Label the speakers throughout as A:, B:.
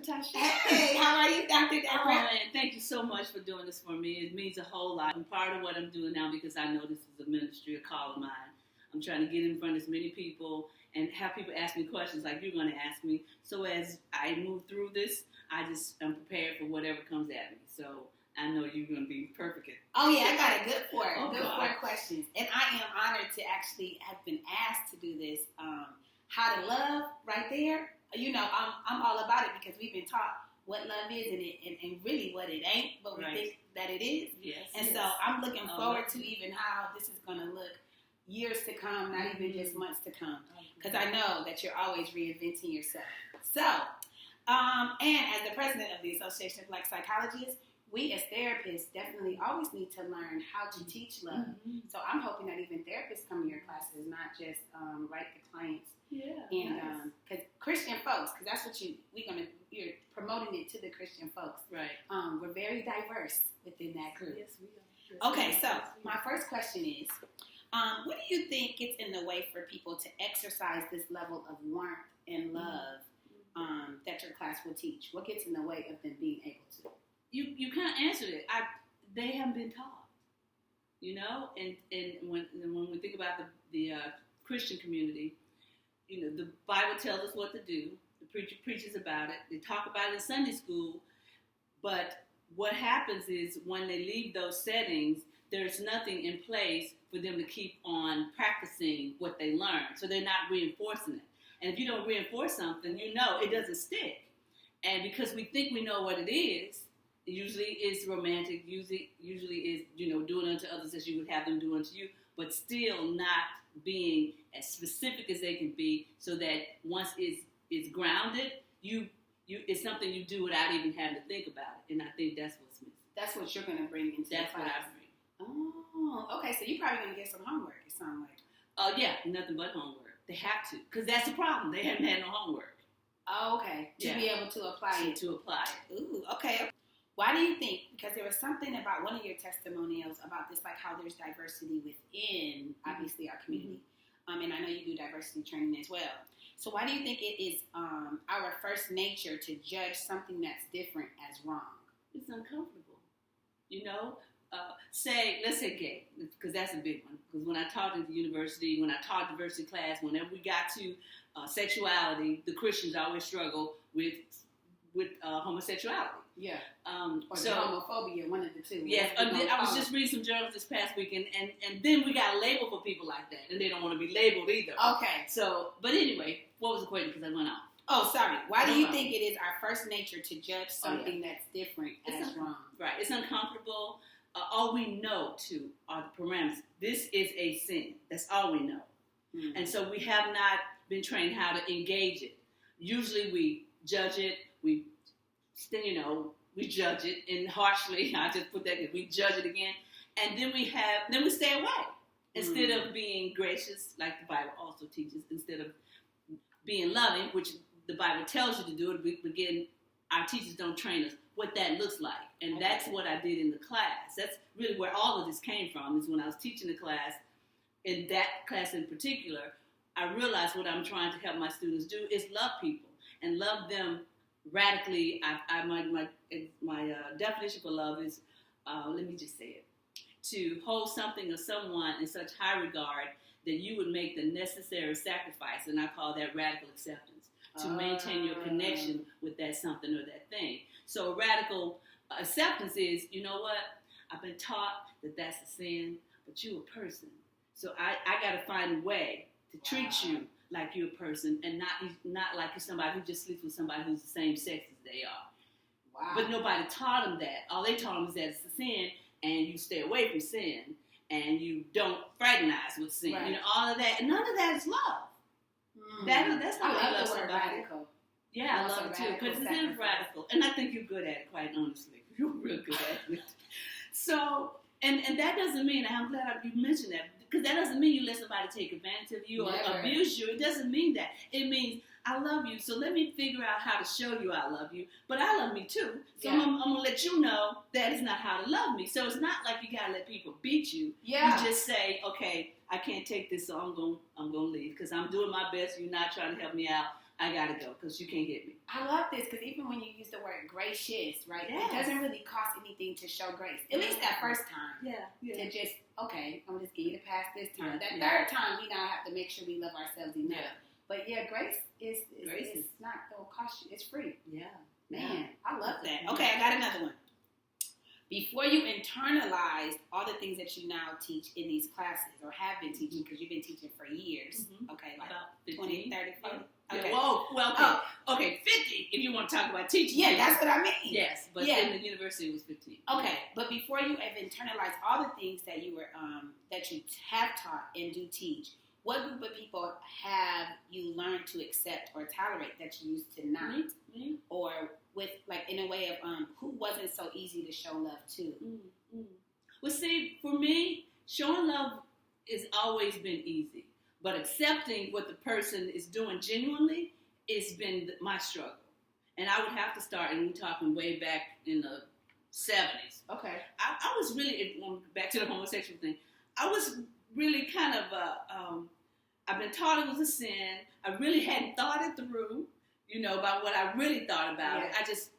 A: LaTasha.
B: Hey, how are you, Dr. Debra?
A: Oh, man, thank you so much for doing this for me. It means a whole lot. I'm part of what I'm doing now because I know this is a ministry, a call of mine. I'm trying to get in front of as many people and have people ask me questions like you're going to ask me. So as I move through this, I'm prepared for whatever comes at me. So I know you're going to be perfect.
B: Oh, yeah, I got a good four questions. And I am honored to actually have been asked to do this. How to love, right there. You know, I'm all about it because we've been taught what love is and really what it ain't, but we think that it is.
A: Yes.
B: And so I'm looking forward to even how this is going to look years to come, not even just months to come, because I know that you're always reinventing yourself. So, and as the president of the Association of Black Psychologists, we as therapists definitely always need to learn how to teach love. So I'm hoping that even therapists come to your classes, not just write the clients.
A: Yeah.
B: And because Christian folks, because that's what you're promoting it to the Christian folks.
A: Right.
B: We're very diverse within that group.
A: Yes, we are.
B: Okay, so my first question is, what do you think gets in the way for people to exercise this level of warmth and love that your class will teach? What gets in the way of them being able to?
A: You kind of answered it. They haven't been taught, you know. And when we think about the Christian community, you know, the Bible tells us what to do. The preacher preaches about it. They talk about it in Sunday school. But what happens is when they leave those settings, there's nothing in place for them to keep on practicing what they learn. So they're not reinforcing it. And if you don't reinforce something, you know it doesn't stick. And because we think we know what it is, it usually is romantic, usually is, you know, doing unto others as you would have them do unto you, but still not being as specific as they can be, so that once it's grounded, it's something you do without even having to think about it. And I think that's what's missing.
B: That's what you're going to bring into the class.
A: That's what I bring.
B: Oh, okay. So you're probably going to get some homework or something like.
A: Oh yeah, nothing but homework. They have to, because that's the problem. They haven't had no homework.
B: Oh, okay. To be able to apply it.
A: To apply it.
B: Ooh, okay. Why do you think, because there was something about one of your testimonials about this, like how there's diversity within, obviously, our community. And I know you do diversity training as well. So why do you think it is our first nature to judge something that's different as wrong?
A: It's uncomfortable. You know, let's say gay, because that's a big one. Because when I taught at the university, when I taught diversity class, whenever we got to sexuality, the Christians always struggle with homosexuality.
B: Yeah. Or
A: so
B: homophobia, one of the two.
A: Yes. I was just reading some journals this past week, and then we got a label for people like that, and they don't want to be labeled either.
B: Okay.
A: So, but anyway, what was the question? Because I went off.
B: Oh, sorry. Why do you think it is our first nature to judge something that's different as wrong?
A: Right. It's uncomfortable. All we know, too, are the parameters. This is a sin. That's all we know. Mm-hmm. And so we have not been trained how to engage it. Usually we judge it. We judge it, and harshly, I just put that in, we judge it again, and then we stay away. Instead of being gracious, like the Bible also teaches, instead of being loving, which the Bible tells you to do it, again, our teachers don't train us what that looks like. And that's what I did in the class. That's really where all of this came from, is when I was teaching the class, in that class in particular, I realized what I'm trying to help my students do is love people and love them radically. My definition for love is, let me just say it, to hold something or someone in such high regard that you would make the necessary sacrifice, and I call that radical acceptance, to maintain your connection with that something or that thing. So radical acceptance is, you know what, I've been taught that that's a sin, but you're a person. So I got to find a way to treat you like you're a person, and not like you're somebody who just sleeps with somebody who's the same sex as they are.
B: Wow.
A: But nobody taught them that. All they taught them is that it's a sin, and you stay away from sin, and you don't fraternize with sin.
B: Right.
A: You know, all of that. And none of that is love. That's not
B: I love
A: love
B: the word
A: somebody.
B: radical.
A: Yeah, I love it too, because it is radical. And I think you're good at it, quite honestly. You're real good at it. So, and that doesn't mean, and I'm glad you mentioned that, because that doesn't mean you let somebody take advantage of you or abuse you. It doesn't mean that. It means, I love you, so let me figure out how to show you I love you. But I love me too. So I'm going to let you know that is not how to love me. So it's not like you got to let people beat you.
B: Yeah.
A: You just say, okay, I can't take this, so I'm going to leave, because I'm doing my best. You're not trying to help me out. I got to go because you can't hit me.
B: I love this because even when you use the word gracious, right,
A: Yes.
B: it doesn't really cost anything to show grace. At least that first time.
A: Yeah.
B: To just, okay, I'm just give you the pass this time.
A: Yeah.
B: That third time, we now have to make sure we love ourselves enough.
A: Yeah.
B: But yeah, grace is not going to cost you. It's free.
A: Yeah.
B: Man, I love that. Okay, I got another one. Before you internalize all the things that you now teach in these classes or have been teaching, because you've been teaching for years, okay, like
A: about
B: 20, 30, 40.
A: Yeah.
B: Okay.
A: Whoa, well, okay, 50 if you want to talk about teaching.
B: Yeah, that's what I mean.
A: Yes, but in the university it was 15.
B: Okay, but before you have internalized all the things that you were that you have taught and do teach, what group of people have you learned to accept or tolerate that you used to not?
A: Mm-hmm.
B: Or with, like, in a way of who wasn't so easy to show love to?
A: Mm-hmm. Well, see, for me, showing love has always been easy. But accepting what the person is doing genuinely has been my struggle. And I would have to start, and we're talking way back in the 70s.
B: Okay.
A: I was really, back to the homosexual thing, I was really kind of, I've been taught it was a sin. I really hadn't thought it through, about what I really thought about it. I just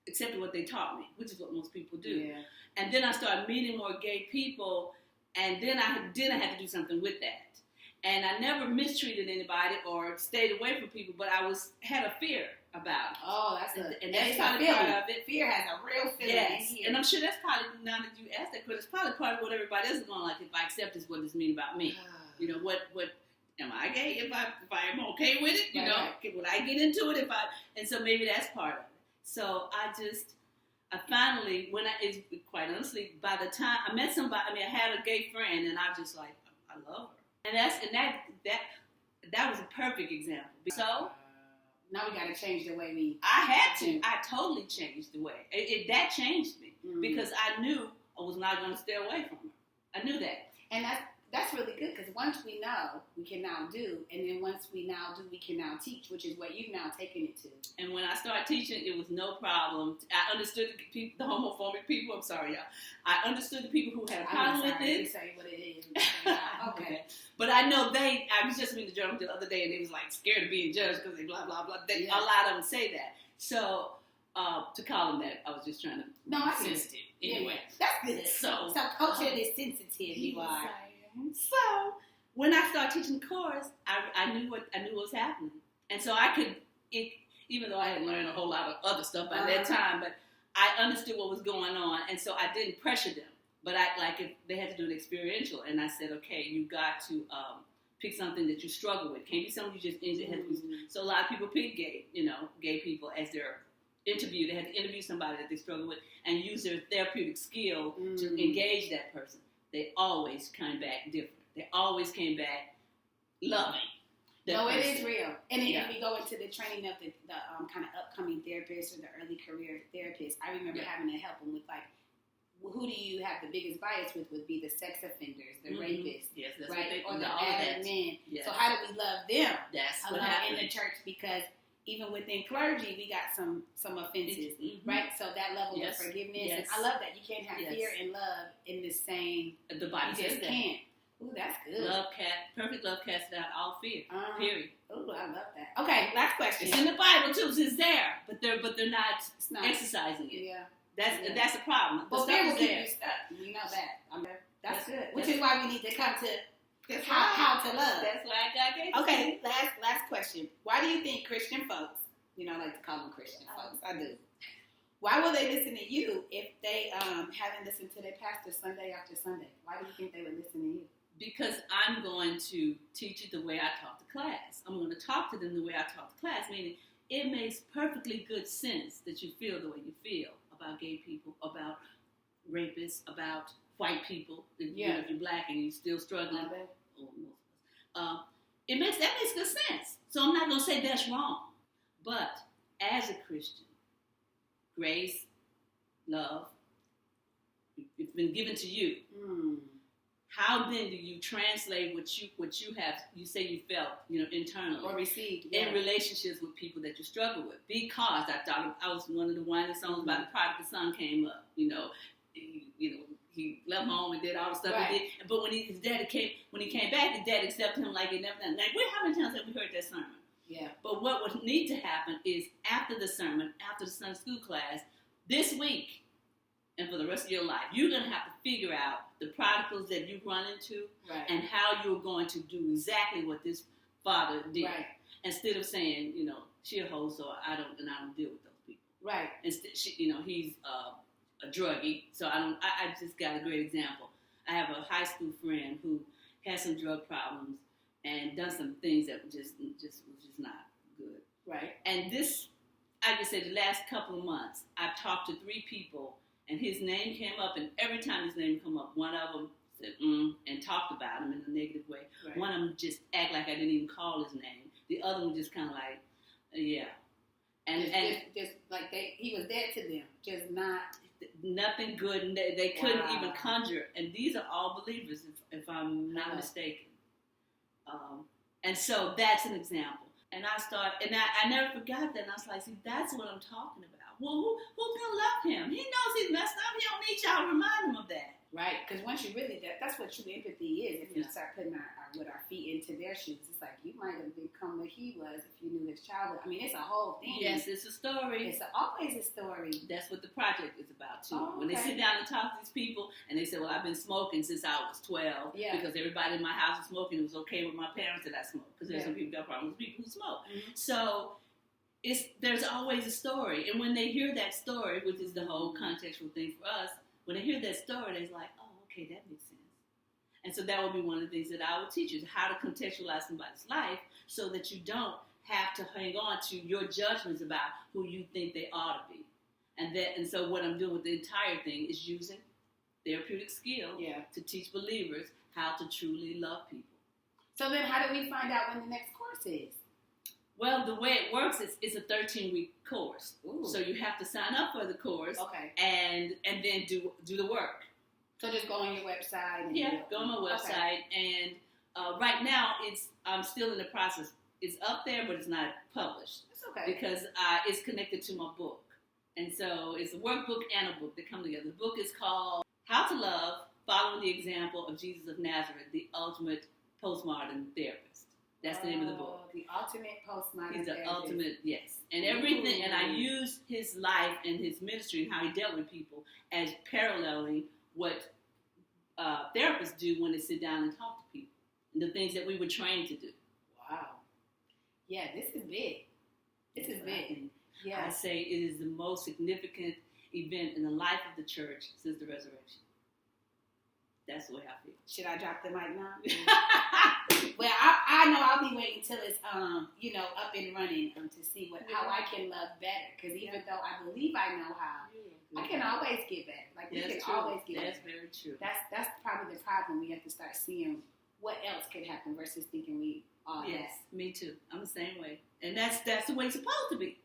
A: accepted what they taught me, which is what most people do. Yeah. And then I started meeting more gay people, and then I had to do something with that. And I never mistreated anybody or stayed away from people, but I had a fear about it.
B: Oh, that's
A: and that's probably part of it.
B: Fear has a real feeling.
A: Yes, and I'm sure that's probably, now that you asked that question, it's probably part of what everybody else is going like. If I accept this, what does it mean about me? What am I gay? If I'm okay with it, would I get into it? And so maybe that's part of it. So I finally, quite honestly, by the time I met somebody, I had a gay friend, and I just like, I love her. And that was a perfect example. So
B: now we got to change the way
A: I had to. I totally changed the way. That changed me because I knew I was not going to stay away from her. I knew that.
B: And that's really good because once we know, we can now do. And then once we now do, we can now teach, which is what you've now taken it to. And
A: when I started teaching, it was no problem. I understood the homophobic people. I'm sorry, y'all. I understood the people who had a problem with it.
B: You say what it is. Okay.
A: But I know I was just reading the journal the other day, and they was like scared of being judged because they blah, blah, blah. A lot of them say that. So to call them that, I was just trying to be sensitive. Anyway.
B: That's good. So culture is sensitive, you are.
A: So when I started teaching the course, I knew what was happening, and so I could, even though I had learned a whole lot of other stuff by that time, but I understood what was going on, and so I didn't pressure them. But if they had to do an experiential, and I said, okay, you got to pick something that you struggle with. Can't be something you just injured. So a lot of people pick gay people as their interview. They had to interview somebody that they struggle with and use their therapeutic skill to engage that person. They always came back different. They always came back loving.
B: No, it is real. And then if we go into the training of the kind of upcoming therapists or the early career therapists, I remember having to help them with who do you have the biggest bias with would be the sex offenders, the rapists, right? Or the bad men. Yes. So how do we love them?
A: That's what happened
B: in the church because even within clergy, we got some offenses, right? So that level of forgiveness, and I love that you can't have fear and love in the same.
A: The Bible
B: just can't. Ooh, that's good.
A: Perfect love casts out all fear. Period.
B: Ooh, I love that. Okay, last question.
A: It's in the Bible too. It's there, but they're not exercising it.
B: Yeah,
A: that's a problem.
B: But fear will keep you stuck. You know that. That's good. Which is why we need to come to. How to love.
A: That's why I got gay.
B: Okay, last question. Why do you think Christian folks, I like to call them Christian folks, I do. Why will they listen to you if they haven't listened to their pastor Sunday after Sunday? Why do you think they would listen to you?
A: Because I'm going to teach it the way I taught the class. I'm going to talk to them the way I taught the class, meaning it makes perfectly good sense that you feel the way you feel about gay people, about rapists, about white people. If you're black and you're still struggling. That makes good sense. So I'm not going to say that's wrong. But as a Christian, grace, love, it's been given to you. How then do you translate what you have? You say you felt, internally
B: or received
A: in relationships with people that you struggle with? Because I was one of the whiny songs about the prodigal son came up. He left home and did all the stuff he did. But when he came back, his dad accepted him like he never done. Like, how many times have we heard that sermon?
B: Yeah.
A: But what would need to happen is after the sermon, after the Sunday school class, this week and for the rest of your life, you're going to have to figure out the prodigals that you run into and how you're going to do exactly what this father did.
B: Right.
A: Instead of saying, she a hoe, so I don't deal with those people.
B: Right.
A: Instead, he's a druggie, so I just got a great example. I have a high school friend who had some drug problems and done some things that just was not good.
B: Right.
A: And this, I just said, the last couple of months, I've talked to 3 people, and his name came up, and every time his name come up, one of them said, and talked about him in a negative way. Right. One of them just act like I didn't even call his name. The other one just kind of like, yeah. And
B: just like he was dead to them, just not.
A: Nothing good, and they couldn't even conjure. And these are all believers, if I'm not mistaken. And so that's an example. And I never forgot that. And I was like, see, that's what I'm talking about. Well, who's gonna love him? He knows he's messed up. He don't need y'all to remind him of that.
B: Right, because once you really, that's what true empathy is. If you start putting our feet into their shoes, it's like you might have become what he was if you knew his childhood. I mean, it's a whole thing.
A: Yes, it's a story.
B: It's always a story.
A: That's what the project is about, too.
B: Oh, okay.
A: When they sit down and talk to these people, and they say, well, I've been smoking since I was 12, because everybody in my house was smoking. It was okay with my parents that I smoked, because there's some people who got problems with people who smoke. Mm-hmm. So there's always a story. And when they hear that story, which is the whole contextual thing for us, when they hear that story, they're like, oh, okay, that makes sense. And so that would be one of the things that I would teach you, is how to contextualize somebody's life so that you don't have to hang on to your judgments about who you think they ought to be. And so what I'm doing with the entire thing is using therapeutic skill to teach believers how to truly love people. So
B: then how do we find out when the next course is?
A: Well, the way it works is it's a 13-week course. Ooh. So you have to sign up for the course and then do the work.
B: So just go on your website.
A: Go on my website. Okay. And right now, I'm still in the process. It's up there, but it's not published.
B: That's okay.
A: Because it's connected to my book. And so it's a workbook and a book that come together. The book is called How to Love, Following the Example of Jesus of Nazareth, the Ultimate Postmodern Therapist. That's the name of the book.
B: The ultimate postmodern
A: He's the
B: therapist.
A: Ultimate, yes. And everything, and I use his life and his ministry and how he dealt with people as paralleling what therapists do when they sit down and talk to people, and the things that we were trained to do.
B: Wow. Yeah, this is big. This is big.
A: Yeah. I say it is the most significant event in the life of the church since the resurrection. That's the way I feel.
B: Should I drop the mic now? Well, I know I'll be waiting till it's up and running to see how I can love better. Because even though I believe I know how, I can always get better. Like we can always get better.
A: That's very true.
B: That's probably the problem. We have to start seeing what else could happen versus thinking we all have.
A: Yes, me too. I'm the same way, and that's the way it's supposed to be.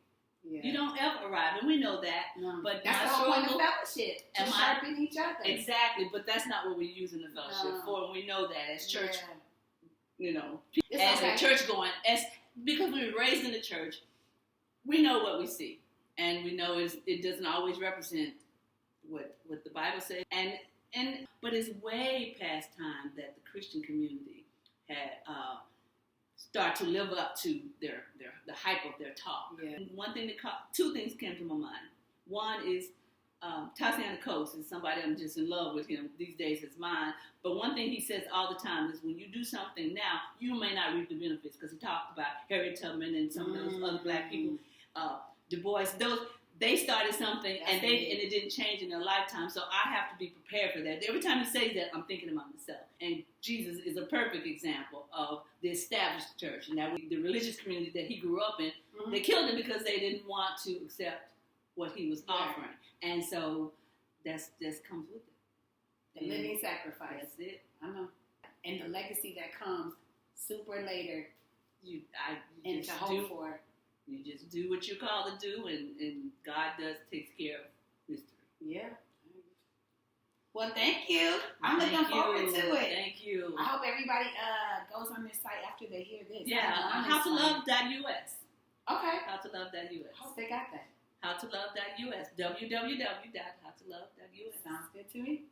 B: Yeah.
A: You don't ever arrive, and we know that.
B: No.
A: But
B: that's the whole point of fellowship, to sharpen each other.
A: Exactly, but that's not what we're using the fellowship for. And we know that as church, as a church going, because we were raised in the church, we know what we see, and we know it doesn't always represent what the Bible says, but it's way past time that the Christian community had start to live up to the hype of their talk. Yeah. And two things came to my mind. One is Tatiana Coates is somebody I'm just in love with him these days as mine. But one thing he says all the time is when you do something now, you may not reap the benefits, because he talked about Harriet Tubman and some of those other black people, Du Bois. They started something and it didn't change in their lifetime. So I have to be prepared for that. Every time he says that, I'm thinking about myself. And Jesus is a perfect example of the established church. And that the religious community that he grew up in, they killed him because they didn't want to accept what he was offering. And so that comes with it.
B: The living sacrifice.
A: That's it.
B: I know. And the legacy that comes super later. And to hope for.
A: You just do what you're called to do, and God takes care of history.
B: Yeah. Well, thank you. I'm looking forward to it.
A: Thank you.
B: I hope everybody goes on this site after they hear this.
A: Yeah, howtolove.us.
B: Okay.
A: Howtolove.us.
B: Hope they got that.
A: Howtolove.us. www.howtolove.us.
B: Sounds good to me.